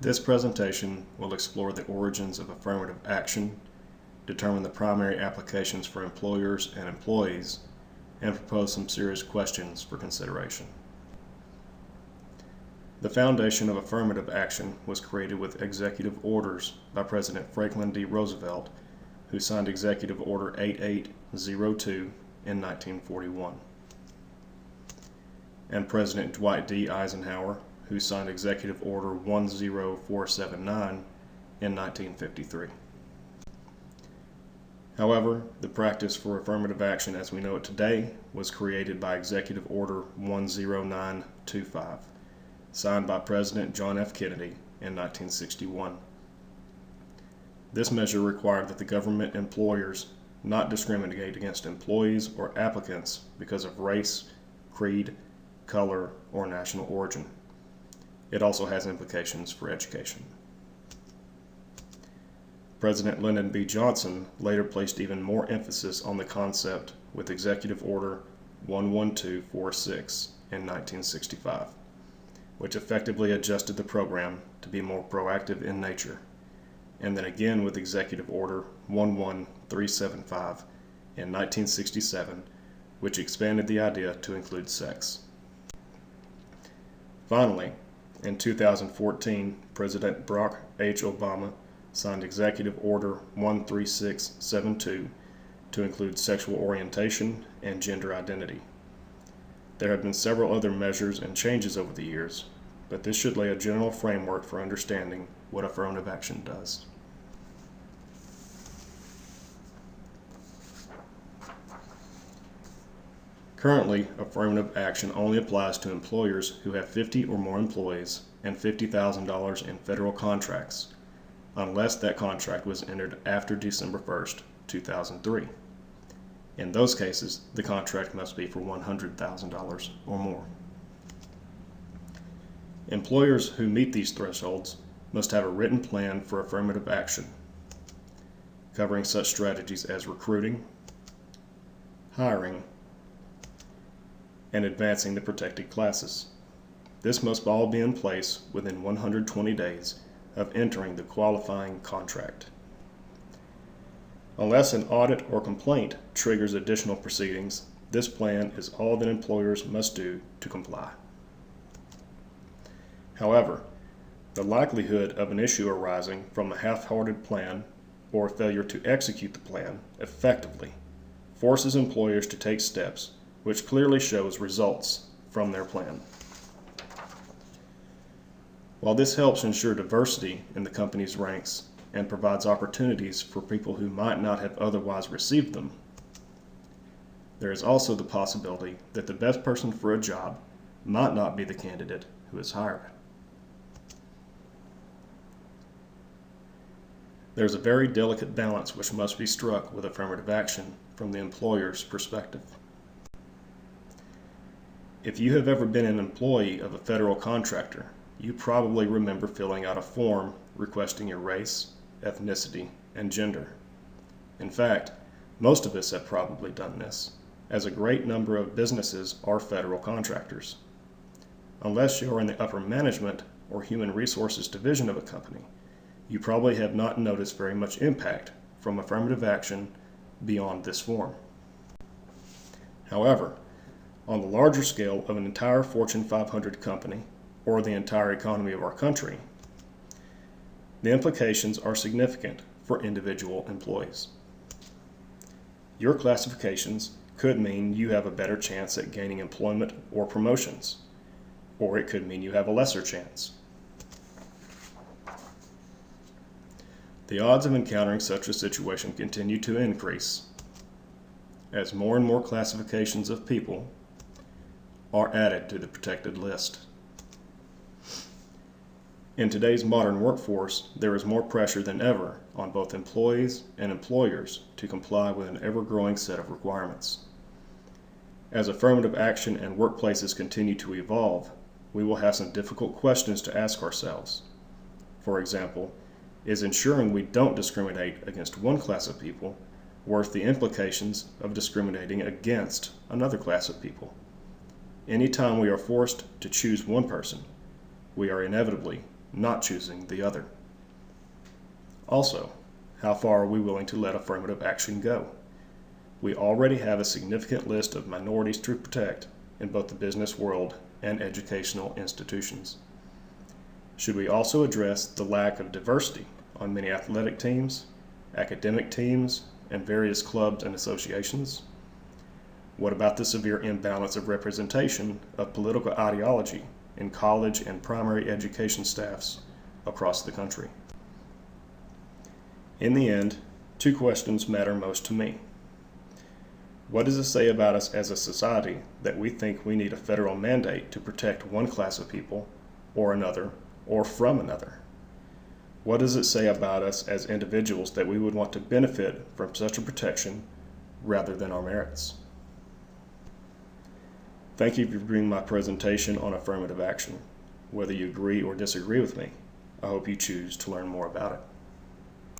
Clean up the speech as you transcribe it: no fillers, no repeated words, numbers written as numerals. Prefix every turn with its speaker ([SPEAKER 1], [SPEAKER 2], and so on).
[SPEAKER 1] This presentation will explore the origins of affirmative action, determine the primary applications for employers and employees, and propose some serious questions for consideration. The foundation of affirmative action was created with executive orders by President Franklin D. Roosevelt, who signed Executive Order 8802 in 1941, and President Dwight D. Eisenhower, who signed Executive Order 10479 in 1953. However, the practice for affirmative action as we know it today was created by Executive Order 10925, signed by President John F. Kennedy in 1961. This measure required that the government employers not discriminate against employees or applicants because of race, creed, color, or national origin. It also has implications for education. President Lyndon B. Johnson later placed even more emphasis on the concept with Executive Order 11246 in 1965, which effectively adjusted the program to be more proactive in nature, and then again with Executive Order 11375 in 1967, which expanded the idea to include sex. Finally, in 2014, President Barack H. Obama signed Executive Order 13672 to include sexual orientation and gender identity. There have been several other measures and changes over the years, but this should lay a general framework for understanding what affirmative action does. Currently, affirmative action only applies to employers who have 50 or more employees and $50,000 in federal contracts, unless that contract was entered after December 1st, 2003. In those cases, the contract must be for $100,000 or more. Employers who meet these thresholds must have a written plan for affirmative action, covering such strategies as recruiting, hiring, and advancing the protected classes. This must all be in place within 120 days of entering the qualifying contract. Unless an audit or complaint triggers additional proceedings, this plan is all that employers must do to comply. However, the likelihood of an issue arising from a half-hearted plan or failure to execute the plan effectively forces employers to take steps which clearly shows results from their plan. While this helps ensure diversity in the company's ranks and provides opportunities for people who might not have otherwise received them, there is also the possibility that the best person for a job might not be the candidate who is hired. There's a very delicate balance which must be struck with affirmative action from the employer's perspective. If you have ever been an employee of a federal contractor, you probably remember filling out a form requesting your race, ethnicity, and gender. In fact, most of us have probably done this, as a great number of businesses are federal contractors. Unless you are in the upper management or human resources division of a company, you probably have not noticed very much impact from affirmative action beyond this form. However, on the larger scale of an entire Fortune 500 company or the entire economy of our country, the implications are significant for individual employees. Your classifications could mean you have a better chance at gaining employment or promotions, or it could mean you have a lesser chance. The odds of encountering such a situation continue to increase as more and more classifications of people are added to the protected list. In today's modern workforce, there is more pressure than ever on both employees and employers to comply with an ever-growing set of requirements. As affirmative action and workplaces continue to evolve, we will have some difficult questions to ask ourselves. For example, is ensuring we don't discriminate against one class of people worth the implications of discriminating against another class of people? Anytime we are forced to choose one person, we are inevitably not choosing the other? Also, how far are we willing to let affirmative action go? We already have a significant list of minorities to protect in both the business world and educational institutions. Should we also address the lack of diversity on many athletic teams, academic teams, and various clubs and associations? What about the severe imbalance of representation of political ideology in college and primary education staffs across the country? In the end, two questions matter most to me. What does it say about us as a society that we think we need a federal mandate to protect one class of people or another or from another? What does it say about us as individuals that we would want to benefit from such a protection rather than our merits? Thank you for viewing my presentation on affirmative action. Whether you agree or disagree with me, I hope you choose to learn more about it.